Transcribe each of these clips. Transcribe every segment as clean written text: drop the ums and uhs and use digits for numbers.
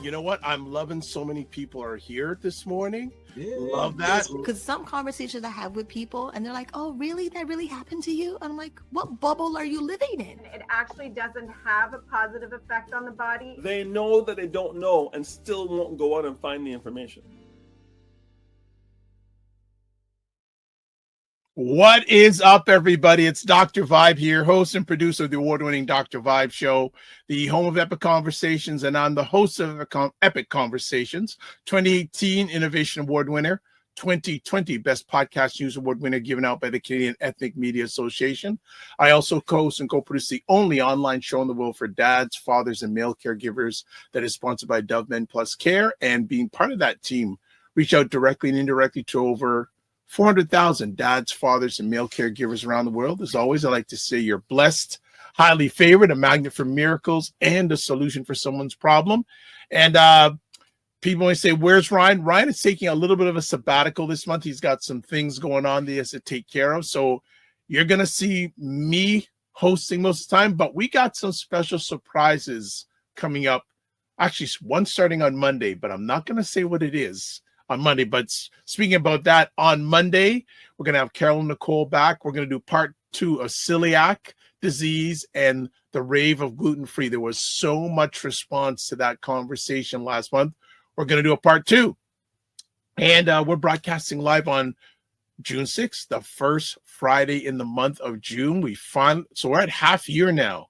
You know what? I'm loving so many people are here this morning. Yeah, Love that. Because some conversations I have with people and they're like, oh, really? That really happened to you? And I'm like, what bubble are you living in? It actually doesn't have a positive effect on the body. They know that they don't know and still won't go out and find the information. What is up, everybody? It's Dr. Vibe here, host and producer of the award-winning Dr. Vibe Show, the home of Epic Conversations, and I'm the host of Epic Conversations, 2018 Innovation Award winner, 2020 Best Podcast News Award winner given out by the Canadian Ethnic Media Association. I also co-host and co-produce the only online show in the world for dads, fathers, and male caregivers that is sponsored by Dove Men Plus Care, and being part of that team, reach out directly and indirectly to over 400,000 dads, fathers, and male caregivers around the world. As always, I like to say you're blessed, highly favored, a magnet for miracles, and a solution for someone's problem. And people always say, where's Ryan? Ryan is taking a little bit of a sabbatical this month. He's got some things going on that he has to take care of. So you're going to see me hosting most of the time, but we got some special surprises coming up. Actually, one starting on Monday, but I'm not going to say what it is on Monday. But speaking about that, on Monday, we're going to have Carol Nicole back. We're going to do part 2 of celiac disease and the rave of gluten-free. There was so much response to that conversation last month. We're going to do a part 2. And we're broadcasting live on June 6th, the first Friday in the month of June. So we're at half year now.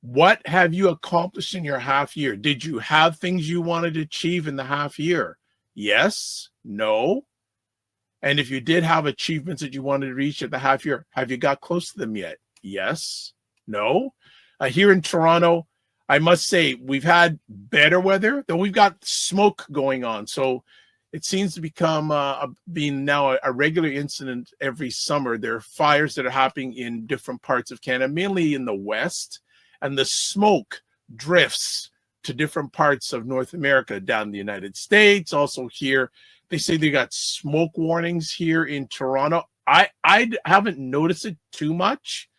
What have you accomplished in your half year? Did you have things you wanted to achieve in the half year? Yes, no. And if you did have achievements that you wanted to reach at the half year, have you got close to them yet? Yes, no. Here in Toronto, I must say we've had better weather, though we've got smoke going on. So it seems to become being now a regular incident every summer. There are fires that are happening in different parts of Canada, mainly in the west, and the smoke drifts to different parts of North America, down in the United States, also here. They say they got smoke warnings here in Toronto. I haven't noticed it too much.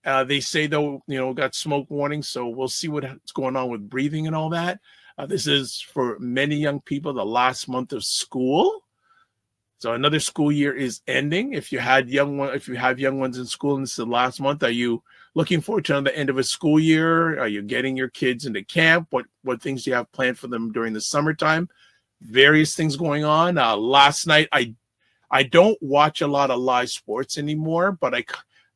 They say, though, got smoke warnings, so we'll see what's going on with breathing and all that. This is, for many young people, the last month of school. So another school year is ending. If you have young ones in school and this is the last month, are you looking forward to the end of a school year? Are you getting your kids into camp? What things do you have planned for them during the summertime? Various things going on. Last night, I don't watch a lot of live sports anymore, but I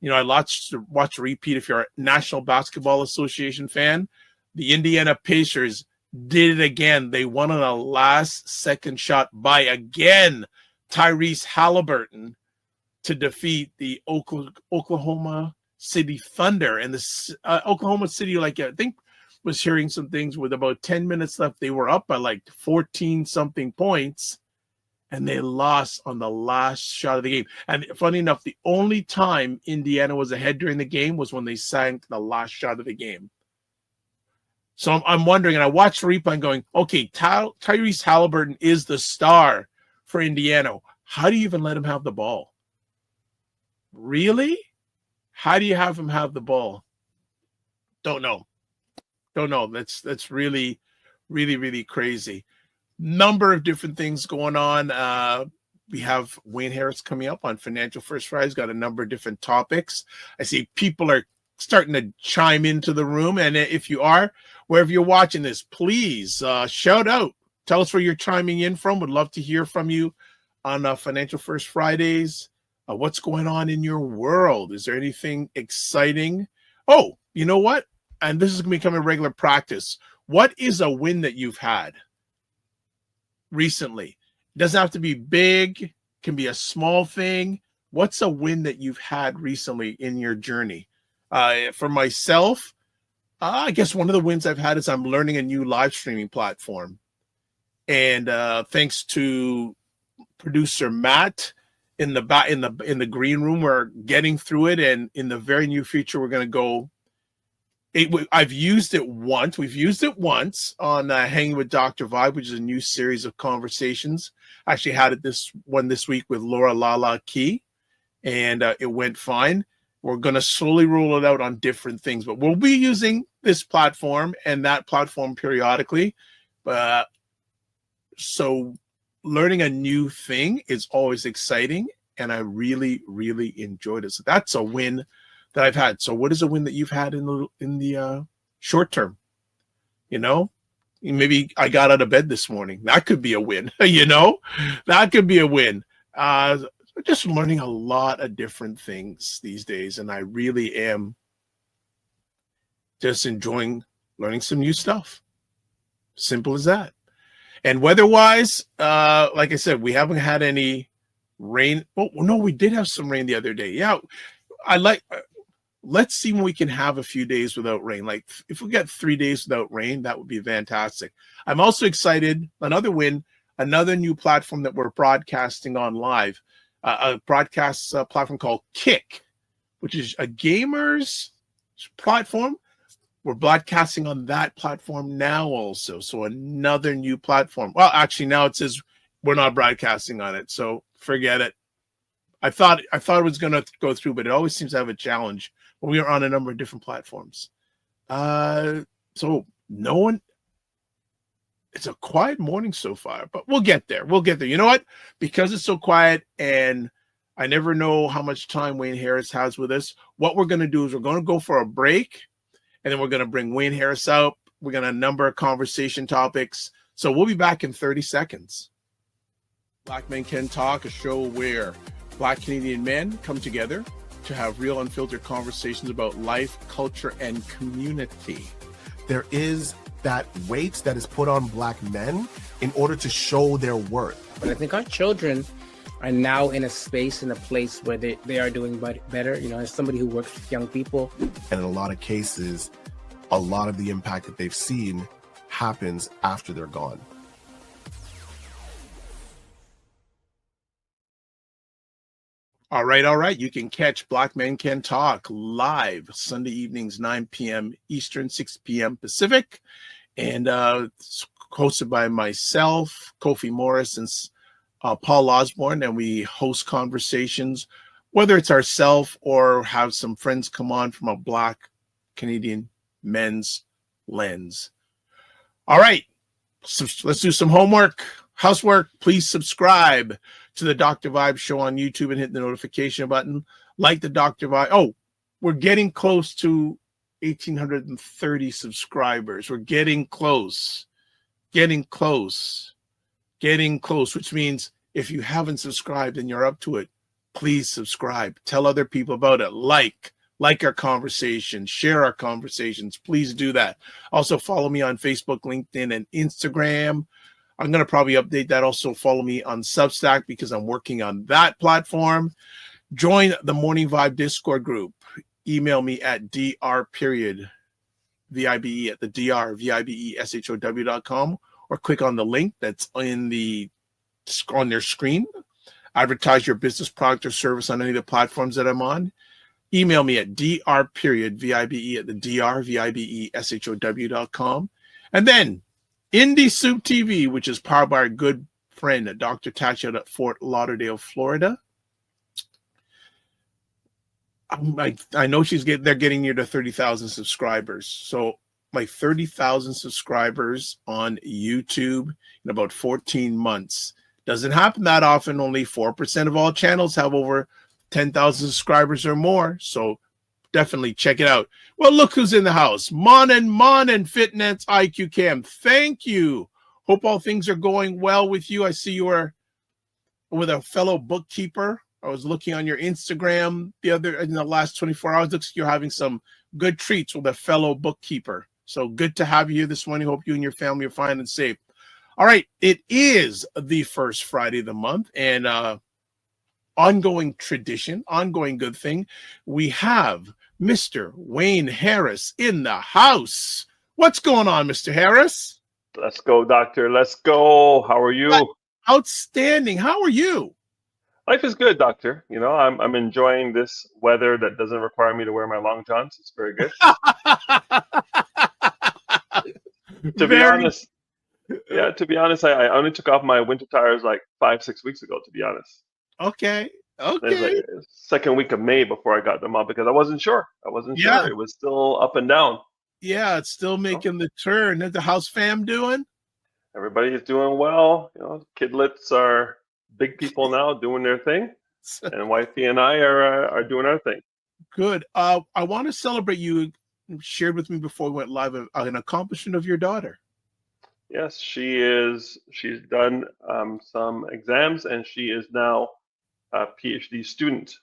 watch a repeat. If you're a National Basketball Association fan, the Indiana Pacers did it again. They won on a last-second shot by, again, Tyrese Halliburton to defeat the Oklahoma City Thunder. And the Oklahoma City, I think, was hearing some things with about 10 minutes left. They were up by 14-something points, and they lost on the last shot of the game. And funny enough, the only time Indiana was ahead during the game was when they sank the last shot of the game. So I'm wondering, and I watched the replay and going, okay, Tyrese Halliburton is the star for Indiana. How do you even let him have the ball? Really? How do you have him have the ball? Don't know. That's really, really, really crazy. Number of different things going on. We have Wayne Harris coming up on Financial First Friday. He's got a number of different topics. I see people are starting to chime into the room. And if you are, wherever you're watching this, please shout out. Tell us where you're chiming in from. Would love to hear from you on Financial First Fridays. What's going on in your world? Is there anything exciting? Oh, you know what? And this is going to become a regular practice. What is a win that you've had recently? It doesn't have to be big. It can be a small thing. What's a win that you've had recently in your journey? For myself, I guess one of the wins I've had is I'm learning a new live streaming platform. And thanks to producer Matt in the green room, we're getting through it. And in the very near future, we're going to go. I've used it once. We've used it once on Hanging with Dr. Vibe, which is a new series of conversations. I actually had it this week with Laura Lala Key, and it went fine. We're going to slowly roll it out on different things, but we'll be using this platform and that platform periodically. So learning a new thing is always exciting, and I really, really enjoyed it. So that's a win that I've had. So what is a win that you've had in the short term? You know, maybe I got out of bed this morning. That could be a win. You know, that could be a win. Just learning a lot of different things these days, and I really am just enjoying learning some new stuff. Simple as that. And weather-wise, like I said, we haven't had any rain. Oh no, we did have some rain the other day. Yeah, let's see when we can have a few days without rain. Like if we get 3 days without rain, that would be fantastic. I'm also excited. Another win, another new platform that we're broadcasting on live, a broadcast platform called Kick, which is a gamer's platform. We're broadcasting on that platform now also. So another new platform. Well, actually now it says we're not broadcasting on it. So forget it. I thought it was going to go through, but it always seems to have a challenge when we are on a number of different platforms. So no one, it's a quiet morning so far, but we'll get there. We'll get there. You know what? Because it's so quiet and I never know how much time Wayne Harris has with us, what we're going to do is we're going to go for a break, and then we're going to bring Wayne Harris out. We're going to number conversation topics. So we'll be back in 30 seconds. Black Men Can Talk, a show where Black Canadian men come together to have real unfiltered conversations about life, culture, and community. There is that weight that is put on Black men in order to show their worth. But I think our children are now in a space, in a place where they are doing better. You know, as somebody who works with young people. And in a lot of cases, a lot of the impact that they've seen happens after they're gone. All right. You can catch Black Men Can Talk live Sunday evenings, 9 p.m. Eastern, 6 p.m. Pacific. And it's hosted by myself, Kofi Morris, and Paul Osborne. And we host conversations, whether it's ourselves or have some friends come on from a Black Canadian men's lens. All right. So let's do some homework. Housework. Please subscribe to the Dr. Vibe Show on YouTube and hit the notification button. Like the Dr. Vibe. Oh, we're getting close to 1,830 subscribers. We're getting close, which means if you haven't subscribed and you're up to it, please subscribe. Tell other people about it. Like our conversations, share our conversations. Please do that. Also follow me on Facebook, LinkedIn, and Instagram. I'm going to probably update that. Also follow me on Substack because I'm working on that platform. Join the Morning Vibe Discord group. Email me at dr.vibe@thedrvibeshow.com or click on the link that's on their screen. Advertise your business, product, or service on any of the platforms that I'm on. Email me at dr.vibe@thedrvibeshow.com. And then Indie Soup TV, which is powered by our good friend, Dr. Tachi at Fort Lauderdale, Florida. I know they're getting near to 30,000 subscribers. So like 30,000 subscribers on YouTube in about 14 months. Doesn't happen that often. Only 4% of all channels have over 10,000 subscribers or more. So definitely check it out. Well, look who's in the house. Mon and Fitness IQ Cam. Thank you. Hope all things are going well with you. I see you are with a fellow bookkeeper. I was looking on your Instagram in the last 24 hours. Looks like you're having some good treats with a fellow bookkeeper. So good to have you here this morning. Hope you and your family are fine and safe. All right. It is the first Friday of the month, and ongoing tradition, ongoing good thing. We have Mr. Wayne Harris in the house. What's going on, Mr. Harris? Let's go, doctor. Let's go. How are you? Outstanding. How are you? Life is good, doctor. You know, I'm enjoying this weather that doesn't require me to wear my long johns. It's very good. To be honest, I only took off my winter tires like 5-6 weeks ago, to be honest. Okay. It was Okay. like second week of May before I got them up because I wasn't sure. I wasn't Yeah. sure. It was still up and down. Yeah, it's still making the turn. How's the house fam doing? Everybody is doing well. Kidlets are big people now doing their thing, and wifey and I are doing our thing. Good. I want to celebrate you shared with me before we went live an accomplishment of your daughter. Yes, she's done some exams, and she is now a PhD student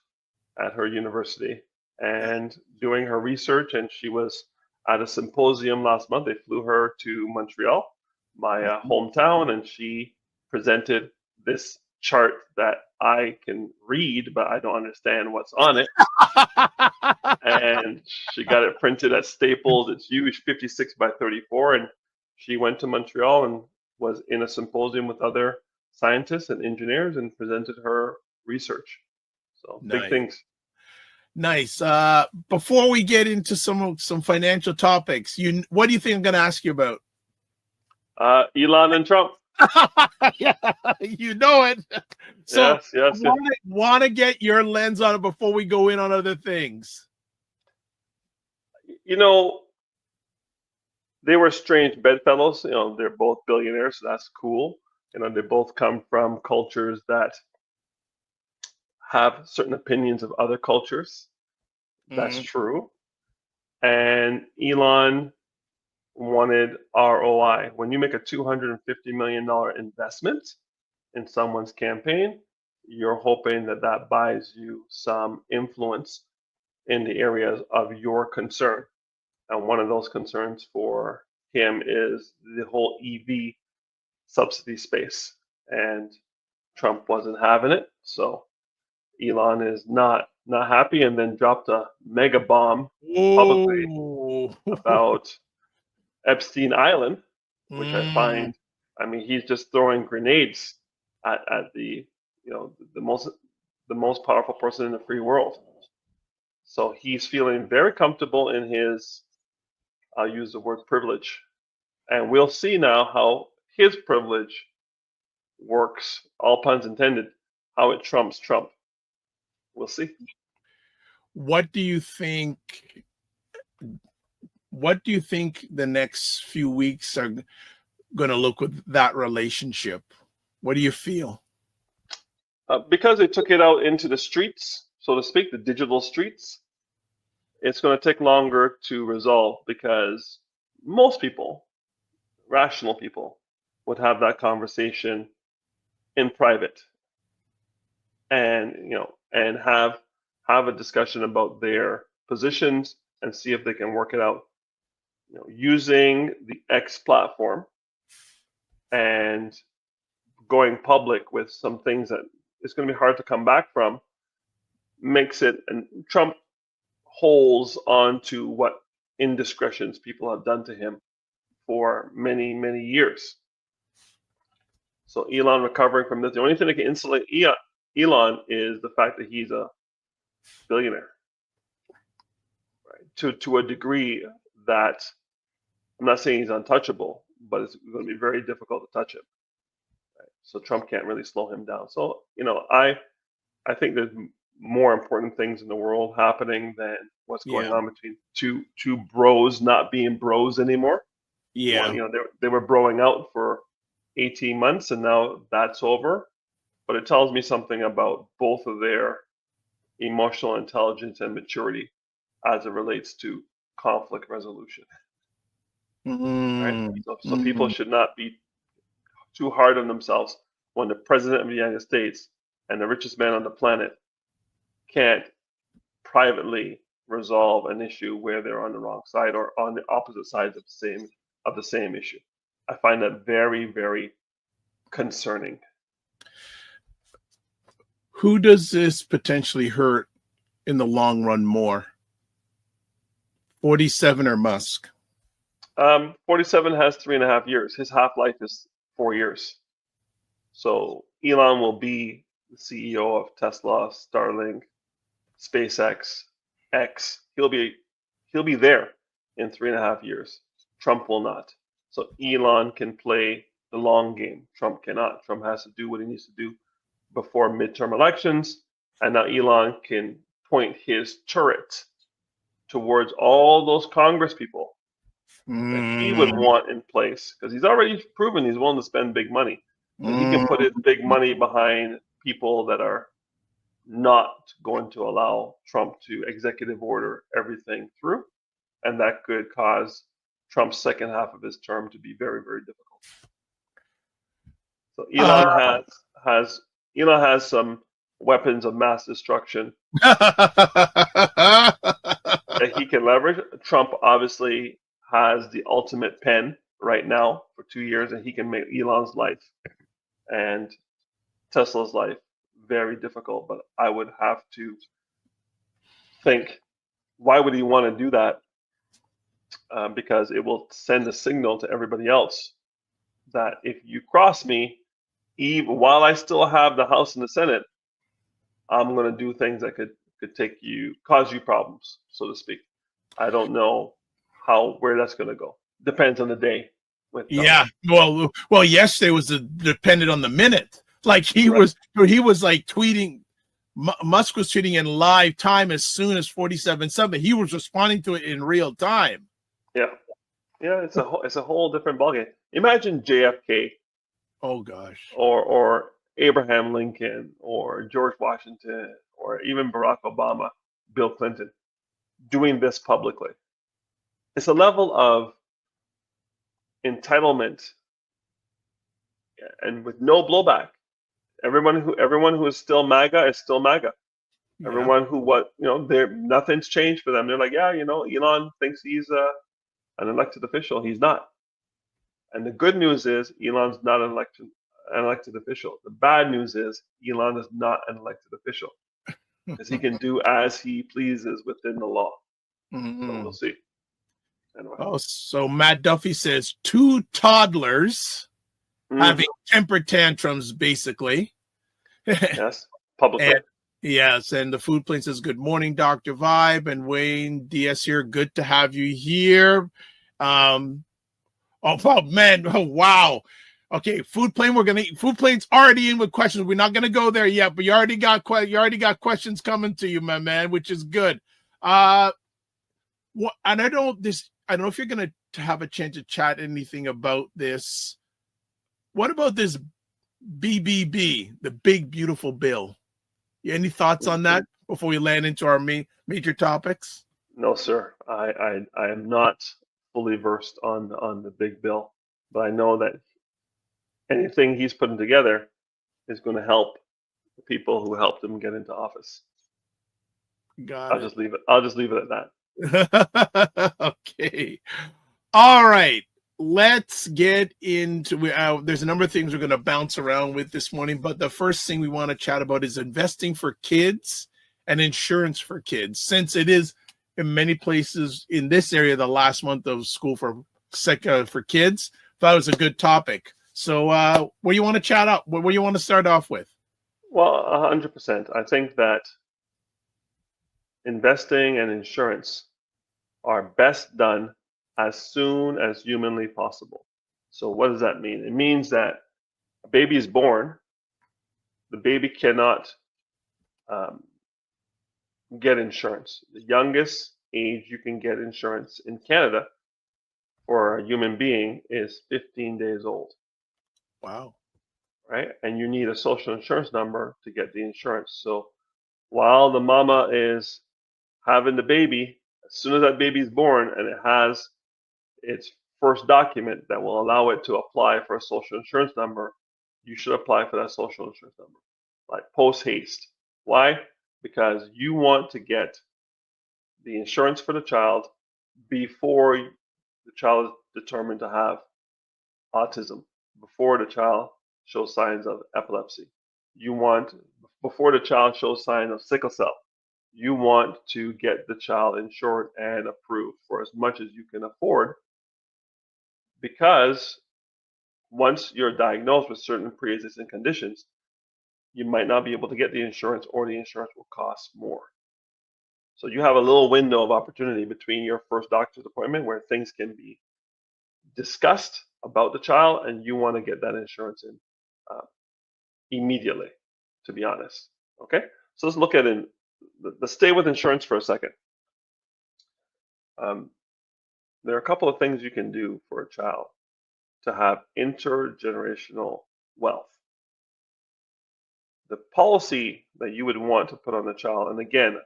at her university and doing her research. And she was at a symposium last month. They flew her to Montreal, my hometown, and she presented this chart that I can read, but I don't understand what's on it. And she got it printed at Staples. It's huge, 56 by 34. And she went to Montreal and was in a symposium with other scientists and engineers and presented her research. So Nice. big things. Nice. Before we get into some financial topics, what do you think I'm going to ask you about? Elon and Trump. Yeah, you know it. So yes. Want to get your lens on it before we go in on other things. They were strange bedfellows. They're both billionaires, so that's cool. They both come from cultures that have certain opinions of other cultures. That's true. And Elon wanted ROI. When you make a $250 million investment in someone's campaign, you're hoping that buys you some influence in the areas of your concern. And one of those concerns for him is the whole EV subsidy space. And Trump wasn't having it. So Elon is not happy, and then dropped a mega bomb publicly about Epstein Island, which I find, he's just throwing grenades at the most powerful person in the free world. So he's feeling very comfortable in his, I'll use the word privilege. And we'll see now how his privilege works, all puns intended, how it trumps Trump. We'll see. What do you think the next few weeks are going to look with that relationship? What do you feel? Because they took it out into the streets, so to speak, the digital streets, it's going to take longer to resolve because most people, rational people, would have that conversation in private and have a discussion about their positions and see if they can work it out. Using the X platform and going public with some things that it's going to be hard to come back from makes it, and Trump holds on to what indiscretions people have done to him for many, many years. So Elon recovering from this, the only thing that can insulate Elon is the fact that he's a billionaire, right? To a degree that I'm not saying he's untouchable, but it's going to be very difficult to touch him. Right? So Trump can't really slow him down. So I think there's more important things in the world happening than what's going on between two bros not being bros anymore. Yeah, they were broing out for 18 months, and now that's over. But it tells me something about both of their emotional intelligence and maturity as it relates to conflict resolution. Right? So people should not be too hard on themselves when the president of the United States and the richest man on the planet can't privately resolve an issue where they're on the wrong side or on the opposite sides of the same issue. I find that very, very concerning. Who does this potentially hurt in the long run more? 47 or Musk? 47 has 3.5 years. His half-life is 4 years. So Elon will be the CEO of Tesla, Starlink, SpaceX, X. He'll be there in 3.5 years. Trump will not. So Elon can play the long game. Trump cannot. Trump has to do what he needs to do before midterm elections And now Elon can point his turret towards all those Congress people that he would want in place, because he's already proven he's willing to spend big money. And he can put his big money behind people that are not going to allow Trump to executive order everything through. And that could cause Trump's second half of his term to be very, very difficult. So Elon has some weapons of mass destruction that he can leverage. Trump obviously has the ultimate pen right now for 2 years, and he can make Elon's life and Tesla's life very difficult. But I would have to think, why would he want to do that? Because it will send a signal to everybody else that if you cross me, even while I still have the House and the Senate, I'm going to do things that could cause you problems, so to speak. I don't know where that's going to go. Depends on the day. Yeah. Well, yesterday was depended on the minute. Like he was like tweeting. Musk was tweeting in live time as soon as 47-7. He was responding to it in real time. Yeah. It's a whole different ballgame. Imagine JFK. Oh gosh. Or Abraham Lincoln, or George Washington, or even Barack Obama, Bill Clinton, doing this publicly. It's a level of entitlement and with no blowback. Everyone who is still MAGA is still MAGA. Yeah. Everyone who nothing's changed for them. They're like, yeah, Elon thinks he's an elected official. He's not. And the good news is Elon's not an elected official. The bad news is Elon is not an elected official, because he can do as he pleases within the law. Mm-hmm. So we'll see. Anyway. Oh, so Matt Duffy says 2 toddlers having temper tantrums, basically. Yes, publicly. And the food plane says, good morning, Dr. Vibe, and Wayne DS here. Good to have you here. Oh man. Oh, wow. Okay, food plane. Food plane's already in with questions. We're not gonna go there yet, but you already got questions coming to you, my man, which is good. And I don't know if you're gonna have a chance to chat anything about this. What about this BBB, the big beautiful bill? Any thoughts on that before we land into our major topics? No, sir. I am not fully versed on the big bill, but I know that anything he's putting together is going to help the people who helped him get into office. I'll just leave it at that. Okay. All right. Let's get into there's a number of things we're going to bounce around with this morning, but the first thing we want to chat about is investing for kids and insurance for kids, since it is in many places in this area the last month of school for kids. Thought it was a good topic. So what do you want to chat up? What do you want to start off with? Well, 100%. I think that investing and insurance are best done as soon as humanly possible. So what does that mean? It means that a baby is born, the baby cannot get insurance. The youngest age you can get insurance in Canada for a human being is 15 days old. Wow. Right? And you need a social insurance number to get the insurance. So while the mama is having the baby, as soon as that baby is born and it has its first document that will allow it to apply for a social insurance number, you should apply for that social insurance number, like post haste. Why? Because you want to get the insurance for the child before the child is determined to have autism, before the child shows signs of epilepsy. You want, before the child shows signs of sickle cell, you want to get the child insured and approved for as much as you can afford, because once you're diagnosed with certain pre-existing conditions, you might not be able to get the insurance, or the insurance will cost more. So you have a little window of opportunity between your first doctor's appointment where things can be discussed about the child, and you want to get that insurance in immediately, to be honest. Okay, So let's look at it. Let's stay with insurance for a second. There are a couple of things you can do for a child to have intergenerational wealth. The policy that you would want to put on the child, and again,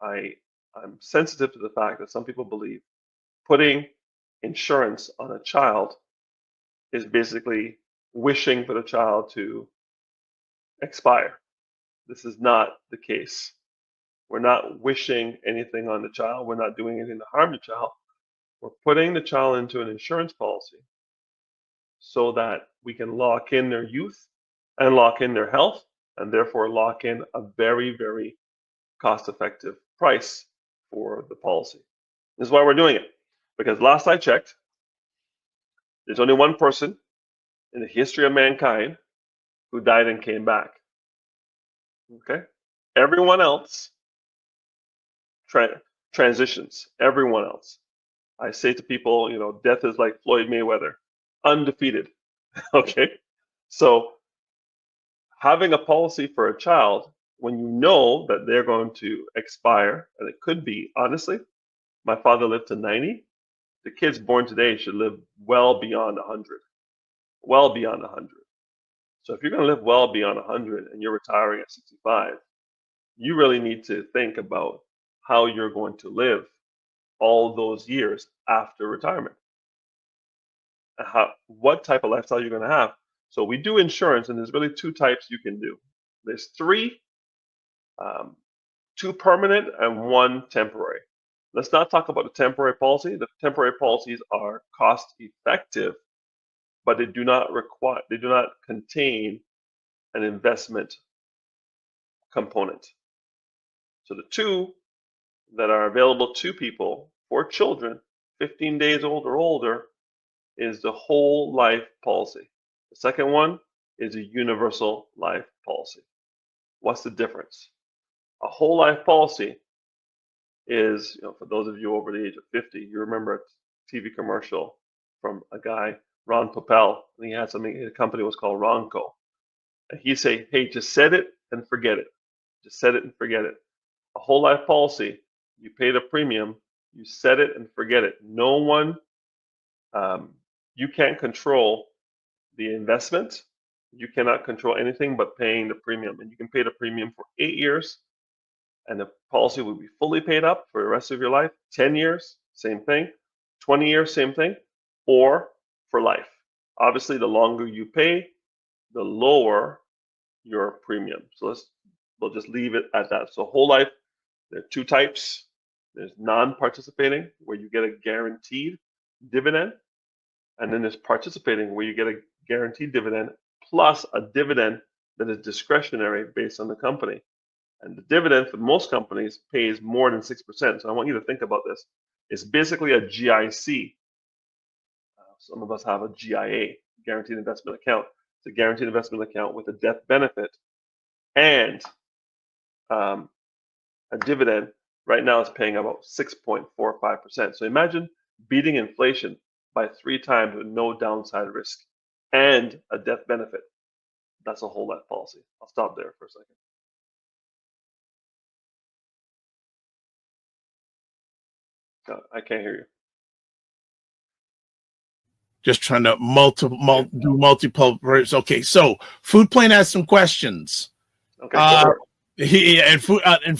I'm sensitive to the fact that some people believe putting insurance on a child is basically wishing for the child to expire. This is not the case. We're not wishing anything on the child. We're not doing anything to harm the child. We're putting the child into an insurance policy so that we can lock in their youth and lock in their health, and therefore lock in a very, very cost-effective price for the policy. This is why we're doing it. Because last I checked, there's only one person in the history of mankind who died and came back. Okay? Everyone else transitions. Everyone else. I say to people, death is like Floyd Mayweather, undefeated. Okay? So having a policy for a child when you know that they're going to expire, and it could be, honestly, my father lived to 90. The kids born today should live well beyond 100. Well beyond 100. So if you're going to live well beyond 100 and you're retiring at 65, you really need to think about how you're going to live all those years after retirement. And what type of lifestyle you're going to have. So we do insurance, and there's really two types you can do. There's three, two permanent and one temporary. Let's not talk about the temporary policy. The temporary policies are cost effective, but they do not contain an investment component. So the two that are available to people for children 15 days old or older is the whole life policy. The second one is a universal life policy. What's the difference? A whole life policy is, for those of you over the age of 50, you remember a TV commercial from a guy, Ron Popeil, and he had something, his company was called Ronco. And he'd say, hey, just set it and forget it. Just set it and forget it. A whole life policy, you pay the premium, you set it and forget it. No one, you can't control the investment. You cannot control anything but paying the premium. And you can pay the premium for 8 years, and the policy will be fully paid up for the rest of your life. 10 years, same thing. 20 years, same thing. Or for life. Obviously, the longer you pay, the lower your premium. So we'll just leave it at that. So whole life, there are two types. There's non-participating, where you get a guaranteed dividend. And then there's participating, where you get a guaranteed dividend plus a dividend that is discretionary based on the company. And the dividend for most companies pays more than 6%. So I want you to think about this. It's basically a GIC. Some of us have a GIA, Guaranteed Investment Account. It's a guaranteed investment account with a death benefit and a dividend. Right now it's paying about 6.45%. So imagine beating inflation by 3 times with no downside risk and a death benefit. That's a whole life policy. I'll stop there for a second. I can't hear you. Just trying to do multiple. Okay, so Food Plane has some questions. Okay. And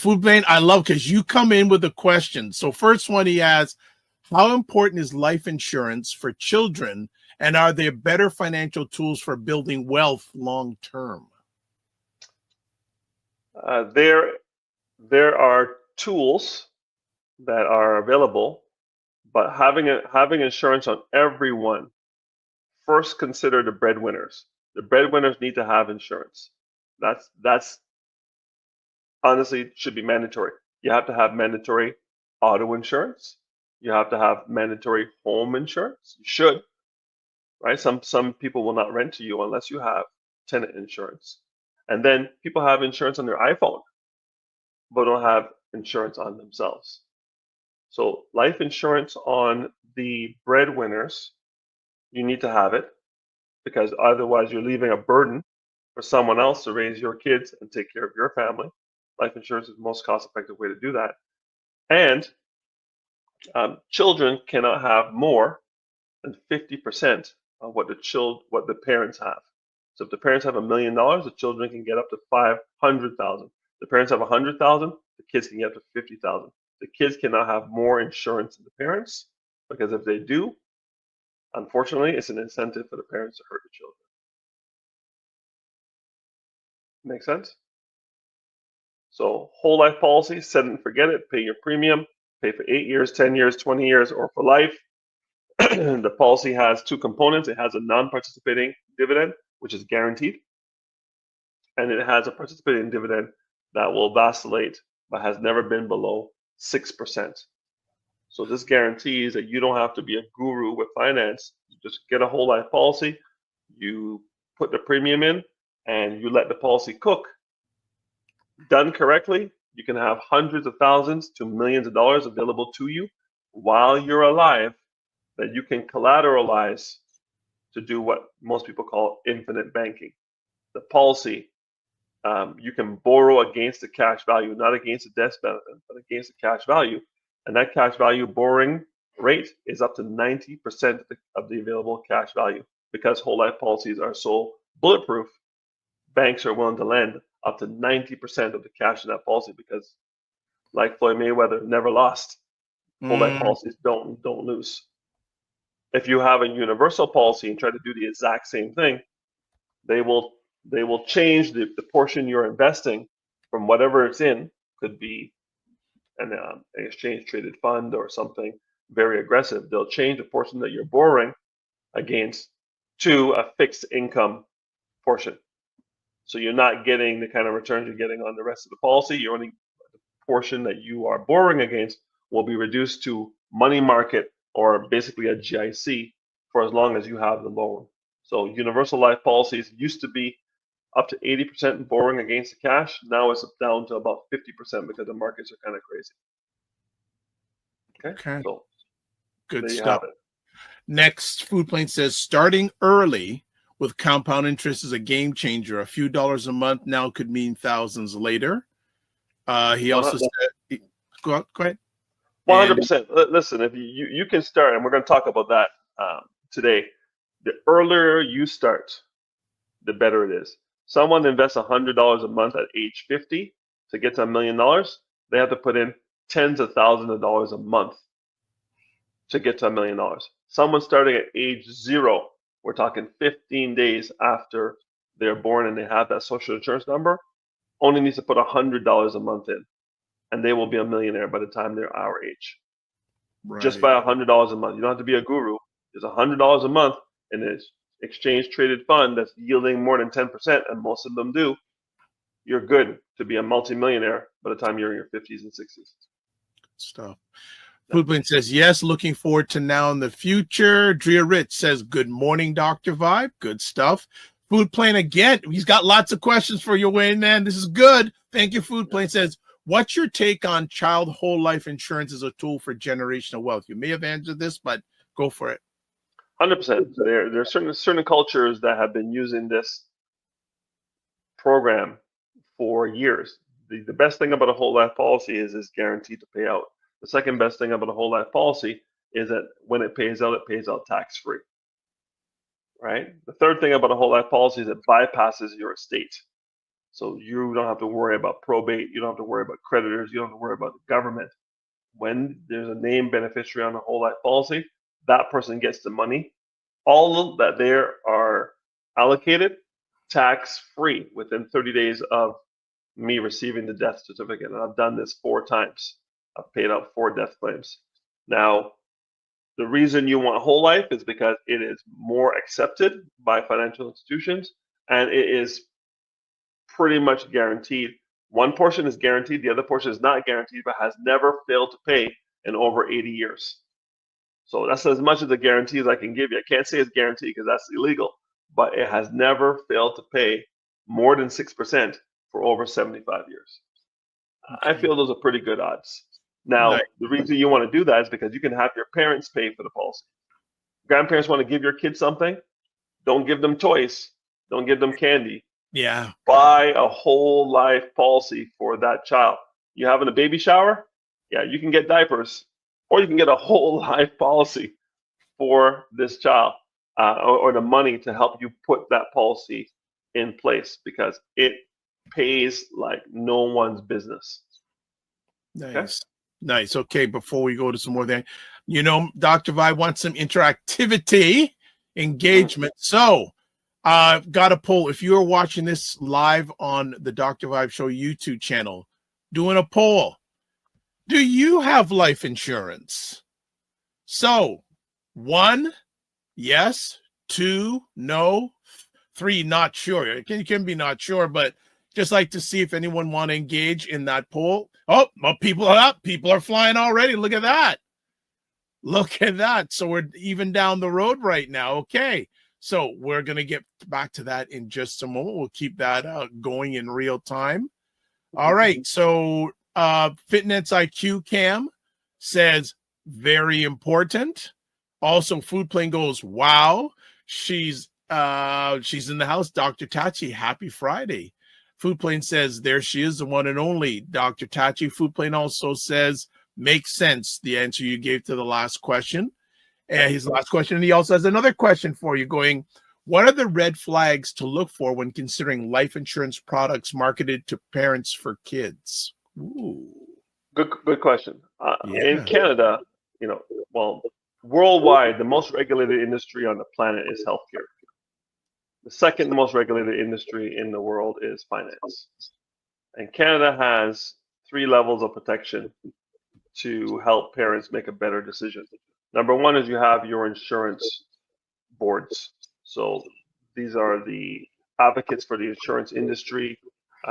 Food Plane, I love because you come in with a question. So first one he has, how important is life insurance for children, and are there better financial tools for building wealth long term? There are tools that are available, but having insurance on everyone, first consider the breadwinners. The breadwinners need to have insurance. That's honestly should be mandatory. You have to have mandatory auto insurance. You have to have mandatory home insurance. You should, right? Some people will not rent to you unless you have tenant insurance. And then people have insurance on their iPhone, but don't have insurance on themselves. So life insurance on the breadwinners, you need to have it, because otherwise you're leaving a burden for someone else to raise your kids and take care of your family. Life insurance is the most cost-effective way to do that. And children cannot have more than 50% of what the parents have. So if the parents have $1 million, the children can get up to 500,000. The parents have 100,000, the kids can get up to 50,000. The kids cannot have more insurance than the parents, because if they do, unfortunately, it's an incentive for the parents to hurt the children. Make sense? So whole life policy, set it and forget it, pay your premium, pay for 8 years, 10 years, 20 years, or for life. The policy has two components. It has a non-participating dividend, which is guaranteed, and it has a participating dividend that will vacillate but has never been below 6%. So this guarantees that you don't have to be a guru with finance. You just get a whole life policy, you put the premium in, and you let the policy cook. Done correctly, you can have hundreds of thousands to millions of dollars available to you while you're alive that you can collateralize to do what most people call infinite banking. The policy, you can borrow against the cash value, not against the death benefit, but against the cash value. And that cash value borrowing rate is up to 90% of the available cash value. Because whole life policies are so bulletproof, banks are willing to lend up to 90% of the cash in that policy, because like Floyd Mayweather never lost. Whole life policies don't lose. If you have a universal policy and try to do the exact same thing, they will change the portion you're investing from whatever it's in. Could be an exchange traded fund or something very aggressive. They'll change the portion that you're borrowing against to a fixed income portion. So you're not getting the kind of returns you're getting on the rest of the policy. You're only, the portion that you are borrowing against will be reduced to money market or basically a GIC for as long as you have the loan. So universal life policies used to be up to 80% borrowing against the cash. Now it's down to about 50% because the markets are kind of crazy. Okay. So Good there you stuff. have it. Next, Food Plane says starting early with compound interest is a game changer. A few dollars a month now could mean thousands later. He also said, go ahead. 100%. Listen, if you can start, and we're going to talk about that today. The earlier you start, the better it is. Someone invests $100 a month at age 50 to get to $1 million. They have to put in tens of thousands of dollars a month to get to $1 million. Someone starting at age 0, we're talking 15 days after they're born and they have that social insurance number, only needs to put $100 a month in, and they will be a millionaire by the time they're our age. Right. Just by $100 a month. You don't have to be a guru. It's $100 a month in an exchange traded fund that's yielding more than 10%, and most of them do. You're good to be a multimillionaire by the time you're in your 50s and 60s. Stuff. Foodplane says, yes, looking forward to now in the future. Drea Rich says, good morning, Dr. Vibe. Good stuff. Foodplane again. He's got lots of questions for you, Wayne, man. This is good. Thank you, Foodplane says, what's your take on child whole life insurance as a tool for generational wealth? You may have answered this, but go for it. 100%. There are certain cultures that have been using this program for years. The best thing about a whole life policy is it's guaranteed to pay out. The second best thing about a whole life policy is that when it pays out tax-free. Right? The third thing about a whole life policy is it bypasses your estate. So you don't have to worry about probate. You don't have to worry about creditors. You don't have to worry about the government. When there's a named beneficiary on a whole life policy, that person gets the money. All that they are allocated tax-free within 30 days of me receiving the death certificate. And I've done this 4 times. I've paid out 4 death claims. Now, the reason you want whole life is because it is more accepted by financial institutions, and it is pretty much guaranteed. One portion is guaranteed, the other portion is not guaranteed, but has never failed to pay in over 80 years. So that's as much as a guarantee as I can give you. I can't say it's guaranteed because that's illegal, but it has never failed to pay more than 6% for over 75 years. I feel those are pretty good odds. Now, the reason you want to do that is because you can have your parents pay for the policy. Grandparents want to give your kids something, don't give them toys, don't give them candy, Yeah. Buy a whole life policy for that child. You having a baby shower? Yeah, you can get diapers, or you can get a whole life policy for this child, or the money to help you put that policy in place because it pays like no one's business. Nice. Nice. Okay, before we go to some more thing, Dr. Vibe wants some interactivity, engagement. So got a poll. If you are watching this live on the Dr. Vibe Show YouTube channel, doing a poll. Do you have life insurance? So 1, yes, 2, no, 3, not sure. You can be not sure, but just like to see if anyone want to engage in that poll. Oh, well, people are up. People are flying already. Look at that. Look at that. So we're even down the road right now. Okay. So we're going to get back to that in just a moment. We'll keep that going in real time. All right. So Fitness IQ Cam says very important. Also, Food Plane goes, wow. She's in the house. Dr. Tachi, happy Friday. Food Plane says there she is, the one and only Dr. Tachi. Food Plane also says makes sense, the answer you gave to the last question. And his last question, and he also has another question for you going, what are the red flags to look for when considering life insurance products marketed to parents for kids? Ooh. Good question. Yeah. In Canada, worldwide, the most regulated industry on the planet is healthcare. The second most regulated industry in the world is finance. And Canada has 3 levels of protection to help parents make a better decision. Number 1 is you have your insurance boards. So these are the advocates for the insurance industry.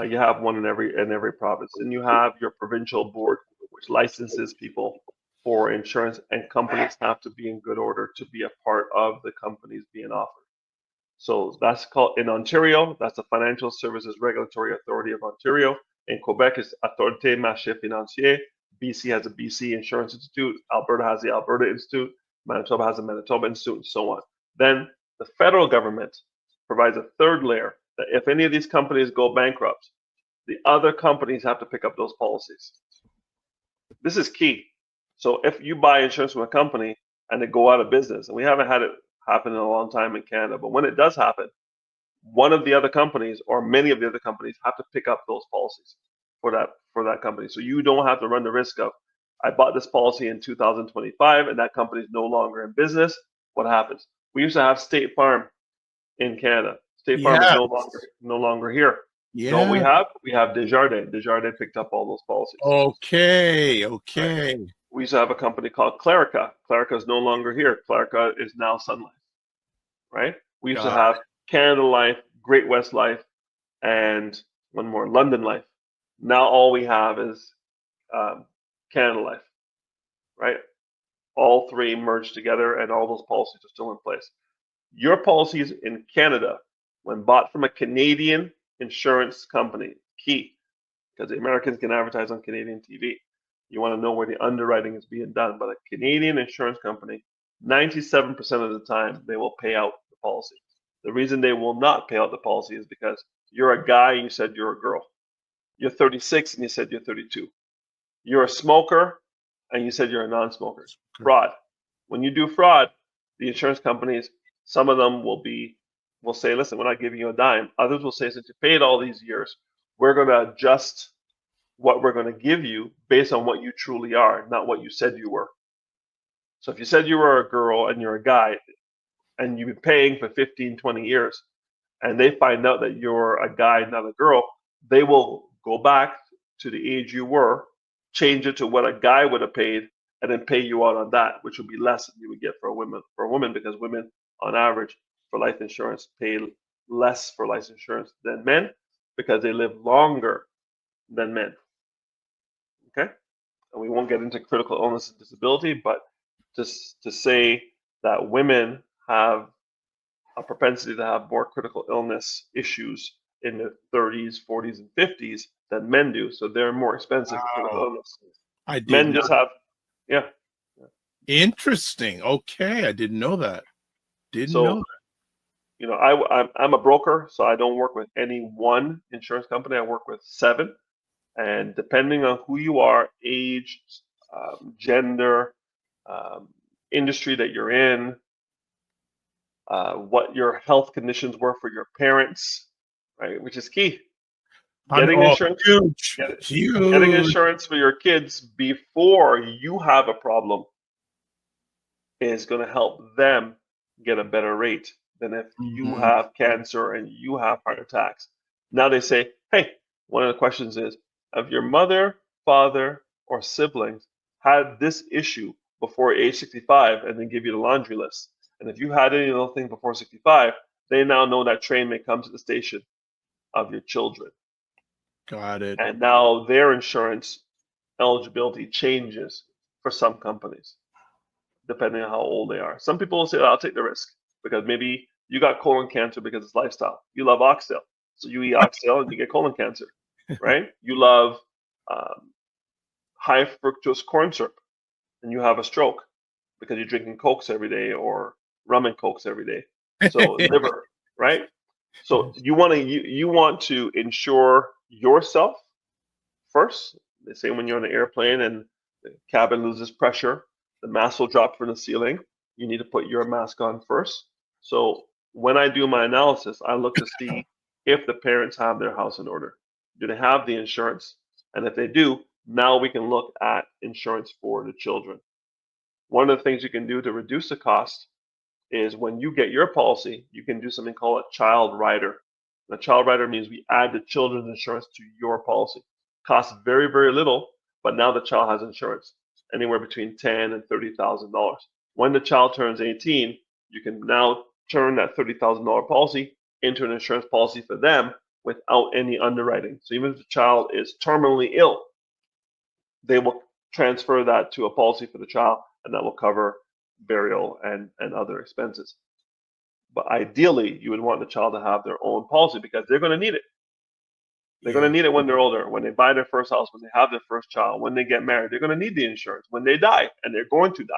You have one in every province. And you have your provincial board, which licenses people for insurance, and companies have to be in good order to be a part of the companies being offered. So that's called, in Ontario, that's the Financial Services Regulatory Authority of Ontario. In Quebec, it's Autorité Marché Financier. BC has a BC Insurance Institute. Alberta has the Alberta Institute. Manitoba has the Manitoba Institute, and so on. Then the federal government provides a third layer that if any of these companies go bankrupt, the other companies have to pick up those policies. This is key. So if you buy insurance from a company and they go out of business, and we haven't had it happen in a long time in Canada, but when it does happen, one of the other companies or many of the other companies have to pick up those policies for that company. So you don't have to run the risk of, I bought this policy in 2025 and that company is no longer in business. What happens? We used to have State Farm in Canada. State Farm is no longer here. Yeah. So we have Desjardins. Desjardins picked up all those policies. Okay. Right. We used to have a company called Clarica. Clarica is no longer here. Clarica is now Sun Life. Right? We used to have Canada Life, Great West Life, and one more, London Life. Now all we have is Canada Life. Right? All 3 merged together, and all those policies are still in place. Your policies in Canada, when bought from a Canadian insurance company, key, because the Americans can advertise on Canadian TV. You want to know where the underwriting is being done. But a Canadian insurance company, 97% of the time, they will pay out the policy. The reason they will not pay out the policy is because you're a guy and you said you're a girl. You're 36 and you said you're 32. You're a smoker and you said you're a non-smoker. Fraud. When you do fraud, the insurance companies, some of them will say, listen, we're not giving you a dime. Others will say, since you paid all these years, we're going to adjust what we're going to give you based on what you truly are, not what you said you were. So if you said you were a girl and you're a guy and you've been paying for 15, 20 years, and they find out that you're a guy, not a girl, they will go back to the age you were, change it to what a guy would have paid, and then pay you out on that, which would be less than you would get for a woman, because women, on average, for life insurance, pay less for life insurance than men because they live longer than men. Okay? And we won't get into critical illness and disability, but just to say that women have a propensity to have more critical illness issues in their 30s, 40s, and 50s than men do. So they're more expensive for critical illness. Men just have, yeah. Interesting. Okay, I didn't know that. Didn't know that. I'm a broker, so I don't work with any one insurance company. I work with 7, and depending on who you are, age, gender, industry that you're in, what your health conditions were for your parents, right? Which is key. Getting insurance, huge, getting insurance for your kids before you have a problem is going to help them get a better rate than if you have cancer and you have heart attacks. Now they say, hey, one of the questions is, have your mother, father, or siblings had this issue before age 65, and then give you the laundry list. And if you had any of those things before 65, they now know that train may come to the station of your children. Got it. And now their insurance eligibility changes for some companies, depending on how old they are. Some people will say, I'll take the risk because maybe you got colon cancer because it's lifestyle. You love oxtail, so you eat oxtail and you get colon cancer, right? You love high fructose corn syrup and you have a stroke because you're drinking Cokes every day or rum and Cokes every day. So liver, right? So you want to insure yourself first. They say when you're on an airplane and the cabin loses pressure, the mask will drop from the ceiling. You need to put your mask on first. So when I do my analysis, I look to see if the parents have their house in order. Do they have the insurance? And if they do, now we can look at insurance for the children. One of the things you can do to reduce the cost is when you get your policy, you can do something called a child rider. A child rider means we add the children's insurance to your policy. Costs very, very little, but now the child has insurance, anywhere between $10,000 and $30,000. When the child turns 18, you can now turn that $30,000 policy into an insurance policy for them without any underwriting. So even if the child is terminally ill, they will transfer that to a policy for the child, and that will cover burial and other expenses. But ideally, you would want the child to have their own policy because they're going to need it. They're going to need it when they're older, when they buy their first house, when they have their first child, when they get married. They're going to need the insurance when they die, and they're going to die.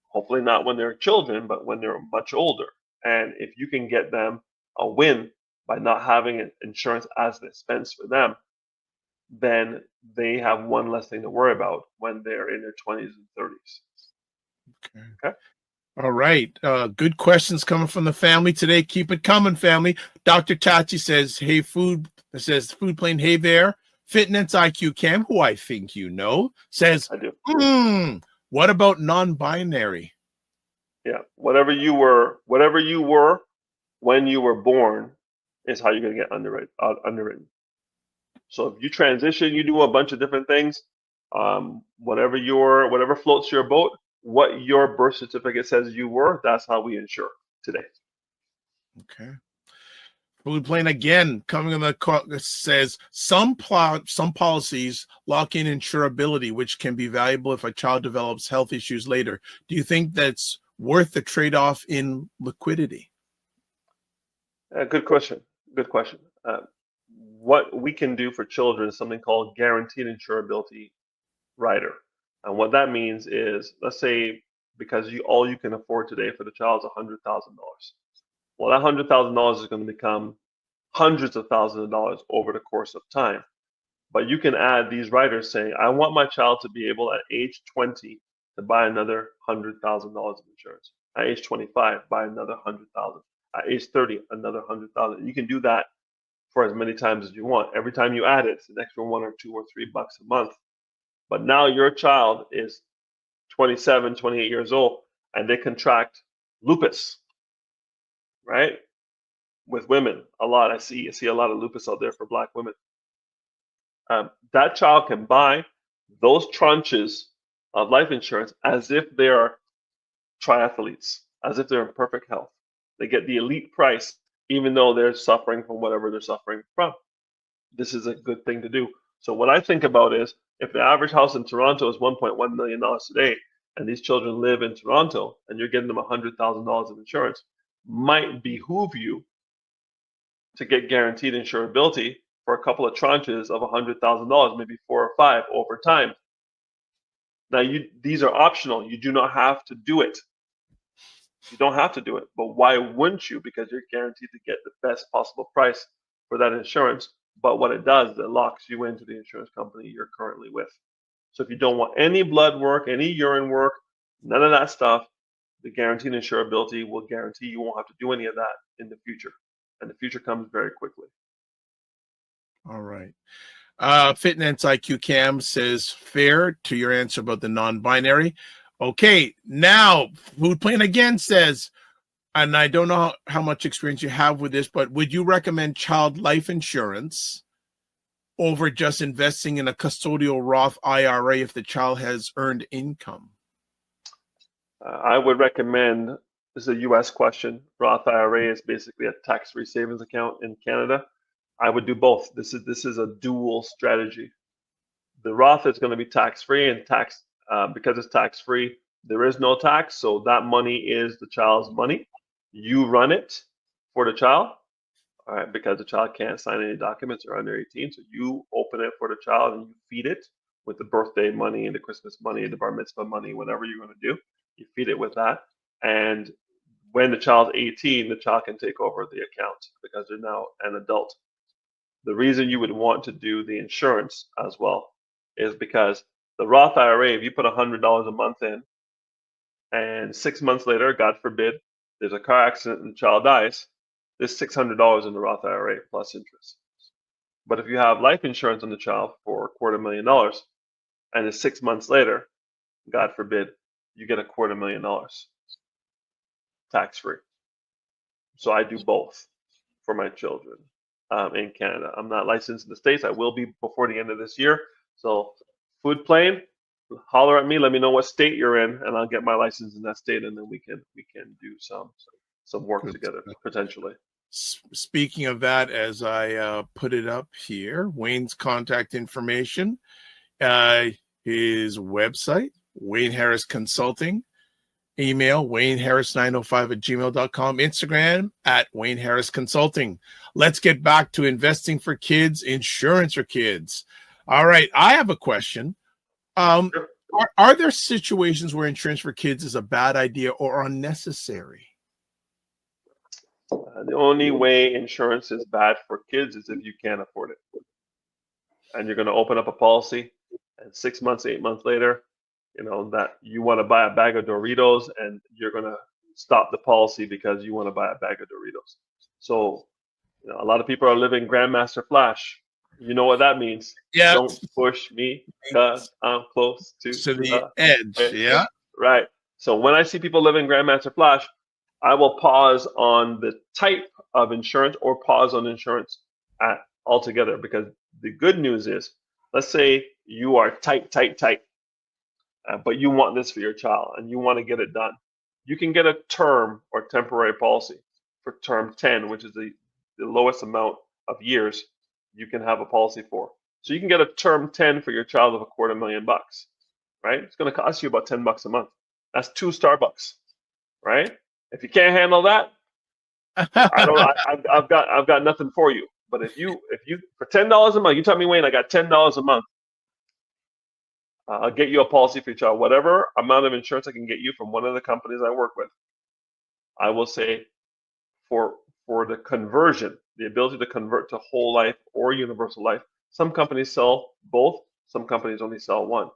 Hopefully not when they're children, but when they're much older. And if you can get them a win by not having insurance as an expense for them, then they have one less thing to worry about when they're in their 20s and 30s. Okay. All right. Good questions coming from the family today. Keep it coming, family. Dr. Tachi says, hey, food plane, hey there. Fitness IQ Cam, who I think you know, says, I do. What about non-binary? Yeah. Whatever you were when you were born is how you're going to get underwritten. So if you transition, you do a bunch of different things, whatever floats your boat, what your birth certificate says you were, that's how we insure today. Okay. Food plane again coming on the call says some policies lock in insurability, which can be valuable if a child develops health issues later. Do you think that's worth the trade-off in liquidity? Good question. What we can do for children is something called guaranteed insurability rider. And what that means is, let's say, because all you can afford today for the child is $100,000. Well, that $100,000 is going to become hundreds of thousands of dollars over the course of time. But you can add these riders saying, I want my child to be able at age 20 to buy another $100,000 of insurance. At age 25, buy another $100,000. At age 30, another $100,000. You can do that for as many times as you want. Every time you add it, it's an extra $1 or $2 or $3 a month. But now your child is 27, 28 years old, and they contract lupus, right? With women, a lot. I see a lot of lupus out there for Black women. That child can buy those tranches of life insurance as if they are triathletes, as if they're in perfect health. They get the elite price, even though they're suffering from whatever they're suffering from. This is a good thing to do. So what I think about is, if the average house in Toronto is $1.1 million today, and these children live in Toronto, and you're getting them $100,000 of insurance, might behoove you to get guaranteed insurability for a couple of tranches of $100,000, maybe 4 or 5 over time. Now, these are optional. You do not have to do it. You don't have to do it, but why wouldn't you? Because you're guaranteed to get the best possible price for that insurance. But what it does is it locks you into the insurance company you're currently with. So if you don't want any blood work, any urine work, none of that stuff, the guaranteed insurability will guarantee you won't have to do any of that in the future. And the future comes very quickly. All right. Fitness IQ Cam says fair to your answer about the non-binary. Okay, now Food Plan again says, and I don't know how much experience you have with this, but would you recommend child life insurance over just investing in a custodial Roth IRA if the child has earned income? I would recommend, this is a US question, Roth IRA is basically a tax-free savings account in Canada. I would do both. This is a dual strategy. The Roth is going to be tax-free, and because it's tax-free, there is no tax, so that money is the child's money. You run it for the child, all right, because the child can't sign any documents or under 18, so you open it for the child and you feed it with the birthday money and the Christmas money and the bar mitzvah money, whatever you're going to do. You feed it with that, and when the child's 18, the child can take over the account because they're now an adult. The reason you would want to do the insurance as well is because the Roth IRA, if you put $100 a month in, and 6 months later, God forbid, there's a car accident and the child dies, there's $600 in the Roth IRA plus interest. But if you have life insurance on the child for $250,000, and it's 6 months later, God forbid, you get $250,000 tax-free. So I do both for my children in Canada. I'm not licensed in the States. I will be before the end of this year. So Food Plan, holler at me. Let me know what state you're in, and I'll get my license in that state, and then we can do some work Good together stuff. potentially. Speaking of that, as I put it up here, Wayne's contact information, his website, Wayne Harris Consulting, email wayneharris905@gmail.com, Instagram @Wayne Harris Consulting. Let's get back to investing for kids, insurance for kids. All right, I have a question. Are there situations where insurance for kids is a bad idea or unnecessary? The only way insurance is bad for kids is if you can't afford it. And you're going to open up a policy, and 6 months, 8 months later, that you want to buy a bag of Doritos, and you're going to stop the policy because you want to buy a bag of Doritos. So, a lot of people are living Grandmaster Flash. You know what that means? Yeah. Don't push me because I'm close to the edge. Yeah. Right. So when I see people living Grandmaster Flash, I will pause on the type of insurance or pause on insurance altogether, because the good news is, let's say you are tight, but you want this for your child and you want to get it done. You can get a term or temporary policy for term 10, which is the lowest amount of years you can have a policy for. So you can get a term 10 for your child of $250,000, right? It's going to cost you about $10 a month. That's 2 Starbucks, right? If you can't handle that, I've got nothing for you. But if you for $10 a month, you tell me, Wayne, I got $10 a month, I'll get you a policy for your child. Whatever amount of insurance I can get you from one of the companies I work with, I will say for the conversion, the ability to convert to whole life or universal life. Some companies sell both. Some companies only sell one.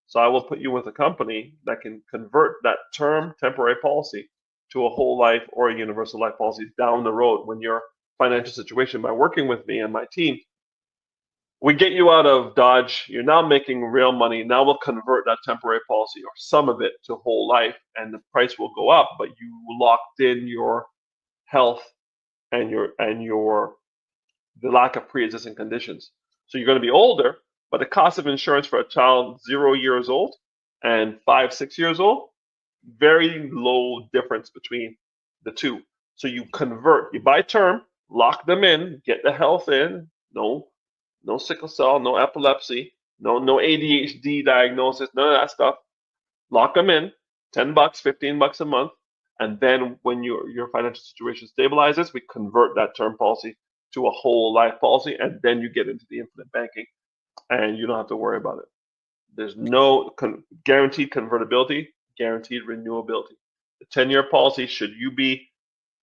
So I will put you with a company that can convert that term temporary policy to a whole life or a universal life policy down the road when your financial situation, by working with me and my team, we get you out of Dodge. You're now making real money. Now we'll convert that temporary policy or some of it to whole life, and the price will go up, but you locked in your health and the lack of pre-existing conditions. So you're going to be older, but the cost of insurance for a child 0 years old and 5, 6 years old, very low difference between the two. So you convert, you buy term, lock them in, get the health in, no sickle cell, no epilepsy, no ADHD diagnosis, none of that stuff. Lock them in, $10, $15 a month. And then when your financial situation stabilizes, we convert that term policy to a whole life policy, and then you get into the infinite banking, and you don't have to worry about it. There's no guaranteed convertibility, guaranteed renewability. a 10-year policy. Should you be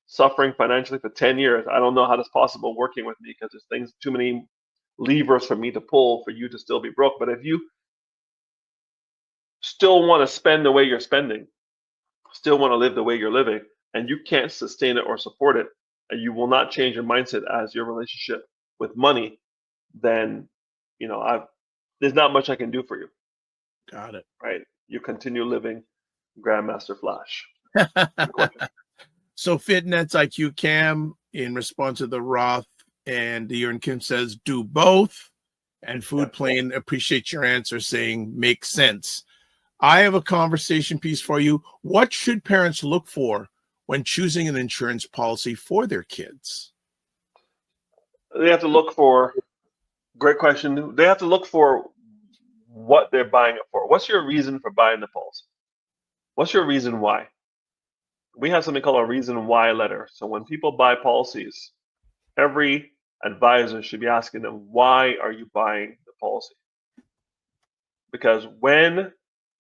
suffering financially for 10 years, I don't know how that's possible working with me, because there's too many levers for me to pull for you to still be broke. But if you still want to spend the way you're spending, still want to live the way you're living, and you can't sustain it or support it, and you will not change your mindset as your relationship with money, then there's not much I can do for you. Got it. Right? You continue living Grandmaster Flash. So FitNets IQ Cam, in response to the Roth and the Urn Kim, says do both. And Food Plane, appreciate your answer, saying makes sense. I have a conversation piece for you. What should parents look for when choosing an insurance policy for their kids? They have to look for, great question. They have to look for what they're buying it for. What's your reason for buying the policy? What's your reason why? We have something called a reason why letter. So when people buy policies, every advisor should be asking them, why are you buying the policy? Because when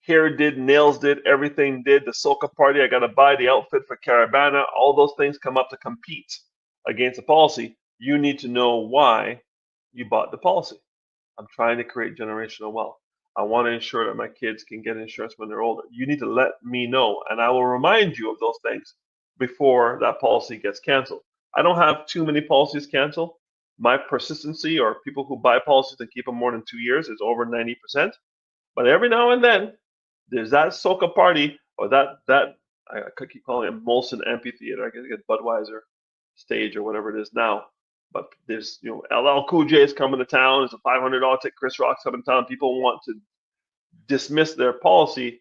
hair did, nails did, everything did, the soca party, I got to buy the outfit for Caravana, all those things come up to compete against the policy. You need to know why you bought the policy. I'm trying to create generational wealth. I want to ensure that my kids can get insurance when they're older. You need to let me know, and I will remind you of those things before that policy gets canceled. I don't have too many policies canceled. My persistency, or people who buy policies and keep them more than 2 years, is over 90%. But every now and then, there's that soca party, or that I could keep calling it Molson Amphitheater. I guess it's Budweiser stage or whatever it is now. But there's, LL Cool J is coming to town. There's a $500 ticket. Chris Rock's coming to town. People want to dismiss their policy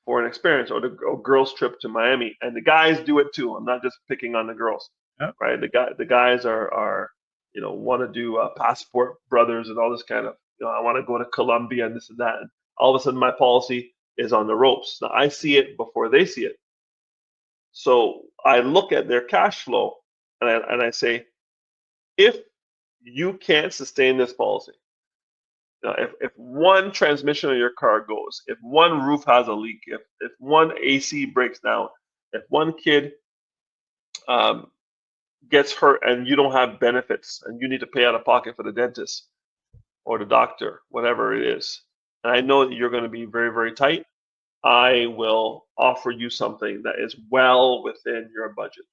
for an experience, or the girls' trip to Miami, and the guys do it too. I'm not just picking on the girls, right? The guys are want to do Passport Brothers and all this kind of, I want to go to Colombia and this and that. And all of a sudden, my policy is on the ropes. Now I see it before they see it, so I look at their cash flow and I say, if you can't sustain this policy, if one transmission of your car goes, if one roof has a leak, if one AC breaks down, if one kid gets hurt and you don't have benefits and you need to pay out of pocket for the dentist or the doctor, whatever it is, and I know that you're going to be very, very tight, I will offer you something that is well within your budget.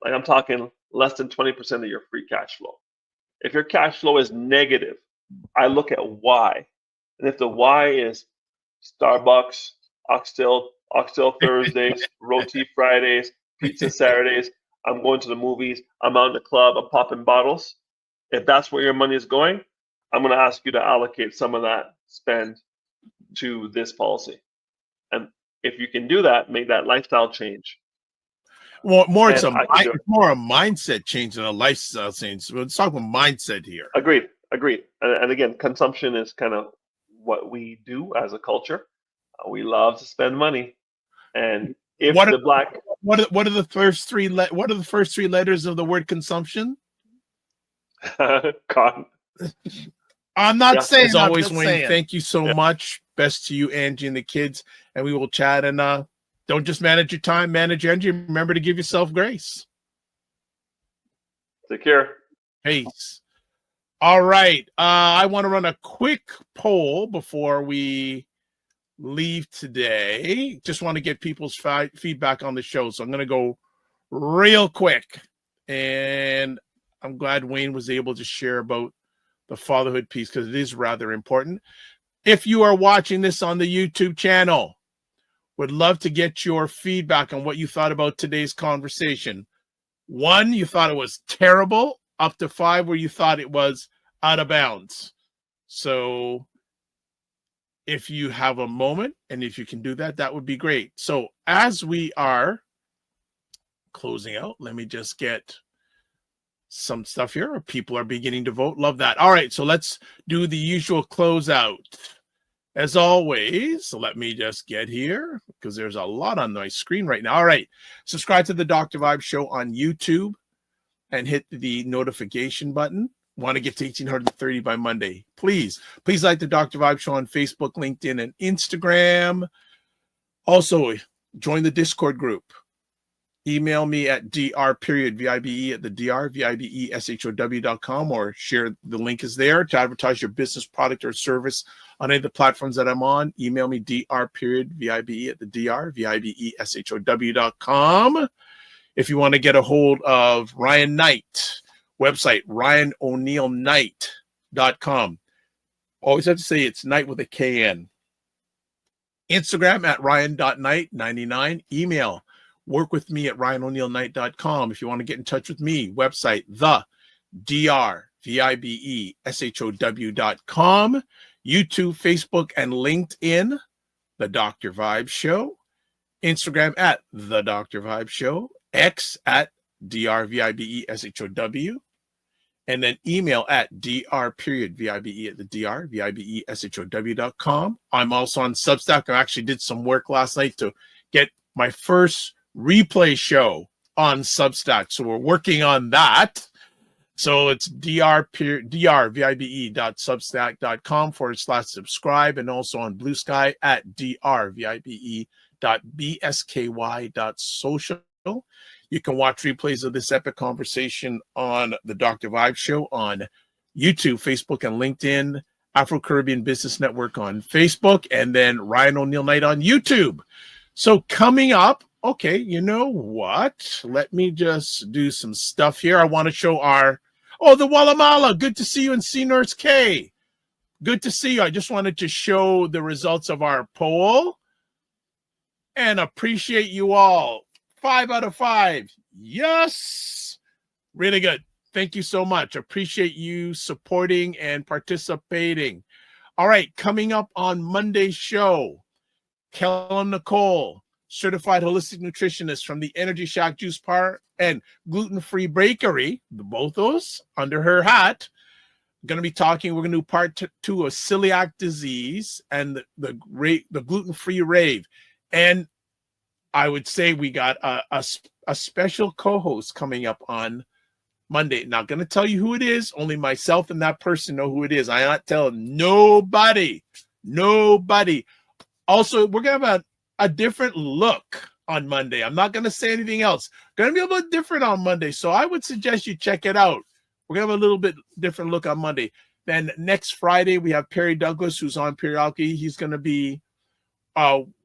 Like, I'm talking less than 20% of your free cash flow. If your cash flow is negative, I look at why. And if the why is Starbucks, Oxtail Thursdays, Roti Fridays, Pizza Saturdays, I'm going to the movies, I'm out in the club, I'm popping bottles. If that's where your money is going, I'm going to ask you to allocate some of that spend to this policy. And if you can do that, make that lifestyle change. Well, it's more a mindset change than a lifestyle change. So let's talk about mindset here. Agreed. And again, consumption is kind of what we do as a culture. We love to spend money, and if what are the first three letters of the word consumption? Cotton. I'm not saying. As always, Wayne, thank you so much. Best to you, Angie, and the kids, and we will chat. And don't just manage your time, manage your energy. Remember to give yourself grace. Take care. Peace. All right. I want to run a quick poll before we leave today. Just want to get people's feedback on the show. So I'm going to go real quick. And I'm glad Wayne was able to share about the fatherhood piece, because it is rather important. If you are watching this on the YouTube channel, would love to get your feedback on what you thought about today's conversation. 1, you thought it was terrible, up to 5 where you thought it was out of bounds. So if you have a moment, and if you can do that, that would be great. So as we are closing out, let me just get some stuff here. People are beginning to vote. Love that. All right, so let's do the usual closeout. As always, so let me just get here, because there's a lot on my screen right now. All right, subscribe to the Dr. Vibe Show on YouTube and hit the notification button. Want to get to 1,830 by Monday. Please like the Dr. Vibe Show on Facebook, LinkedIn, and Instagram. Also, join the Discord group. Email me at dr.vibe at the drvibeshow.com, or share the link is there to advertise your business, product, or service on any of the platforms that I'm on. Email me dr.vibe at the drvibeshow.com. If you want to get a hold of Ryan Knight, website ryanO'NeillKnight.com. Always have to say it's Knight with a KN. Instagram at ryan.knight99. Email workwithme at ryanO'neillKnight.com. If you want to get in touch with me, website the drvibeshow.com. YouTube, Facebook, and LinkedIn, The Dr. Vibe Show. Instagram at The Dr. Vibe Show. X at drvibeshow. And then email at dr.vibe at the drvibeshow.com. I'm also on Substack. I actually did some work last night to get my first replay show on Substack. So we're working on that. So it's drvibe.substack.com/subscribe, and also on Blue Sky at drvibe.bsky.social. You can watch replays of this epic conversation on the Dr. Vibe Show on YouTube, Facebook, and LinkedIn, Afro-Caribbean Business Network on Facebook, and then Ryan O'Neill Knight on YouTube. So coming up, okay, you know what? Let me just do some stuff here. I want to show the Wallamala. Good to see you, and C Nurse K. Good to see you. I just wanted to show the results of our poll and appreciate you all. 5 out of 5. Yes. Really good. Thank you so much. Appreciate you supporting and participating. All right. Coming up on Monday's show, Kellen Nicole, certified holistic nutritionist from the Energy Shack Juice Bar and Gluten-Free Bakery, both those under her hat. Going to be talking. We're going to do part 2 of celiac disease and the gluten-free rave. And I would say we got a special co-host coming up on Monday. Not going to tell you who it is. Only myself and that person know who it is. I'm not telling nobody. Also, we're going to have a different look on Monday. I'm not going to say anything else. Going to be a little different on Monday. So I would suggest you check it out. We're going to have a little bit different look on Monday. Then next Friday, we have Perry Douglas, who's on periodically. He's going to be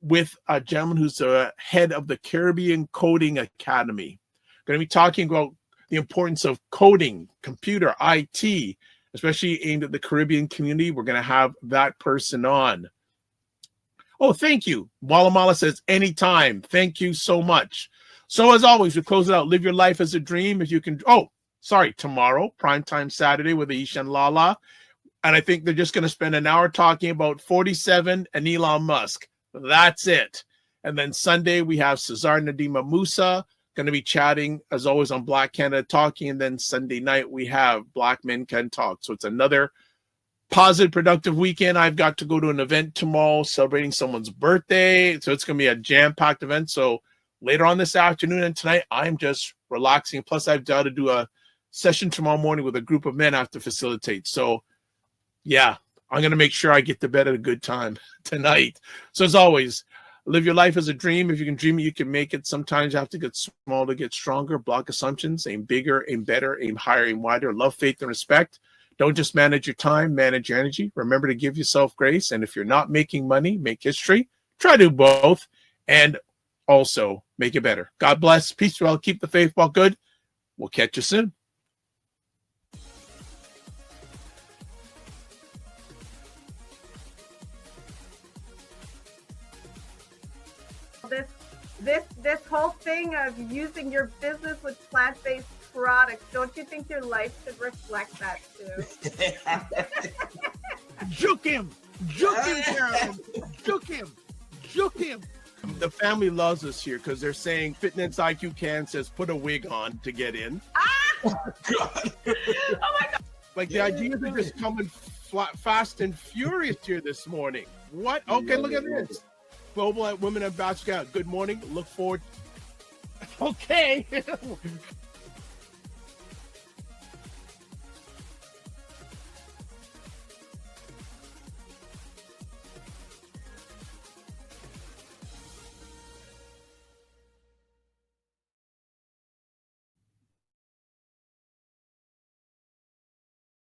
with a gentleman who's the head of the Caribbean Coding Academy. Going to be talking about the importance of coding, computer, IT, especially aimed at the Caribbean community. We're going to have that person on. Oh, thank you. Walamala says, anytime. Thank you so much. So as always, we close it out. Live your life as a dream. If you can, tomorrow, primetime Saturday with Aisha and Lala. And I think they're just going to spend an hour talking about 47 and Elon Musk. That's it. And then Sunday, we have Cesar Nadima Musa going to be chatting, as always, on Black Canada Talking. And then Sunday night, we have Black Men Can Talk. So it's another positive, productive weekend. I've got to go to an event tomorrow celebrating someone's birthday. So it's going to be a jam-packed event. So later on this afternoon and tonight, I'm just relaxing. Plus, I've got to do a session tomorrow morning with a group of men I have to facilitate. So, yeah. I'm going to make sure I get to bed at a good time tonight. So as always, live your life as a dream. If you can dream it, you can make it. Sometimes you have to get small to get stronger. Block assumptions. Aim bigger, aim better, aim higher, aim wider. Love, faith, and respect. Don't just manage your time, manage your energy. Remember to give yourself grace. And if you're not making money, make history. Try to do both. And also make it better. God bless. Peace well. Keep the faith while good. We'll catch you soon. This whole thing of using your business with plant-based products, don't you think your life should reflect that too? Juke him, Carolyn. Juke him. The family loves us here because they're saying Fitness IQ Can says put a wig on to get in. Oh God! Oh my God! Like the ideas are just coming fast and furious here this morning. What? Okay, look at this. Global Women Ambassador. Good morning. Look forward. Okay.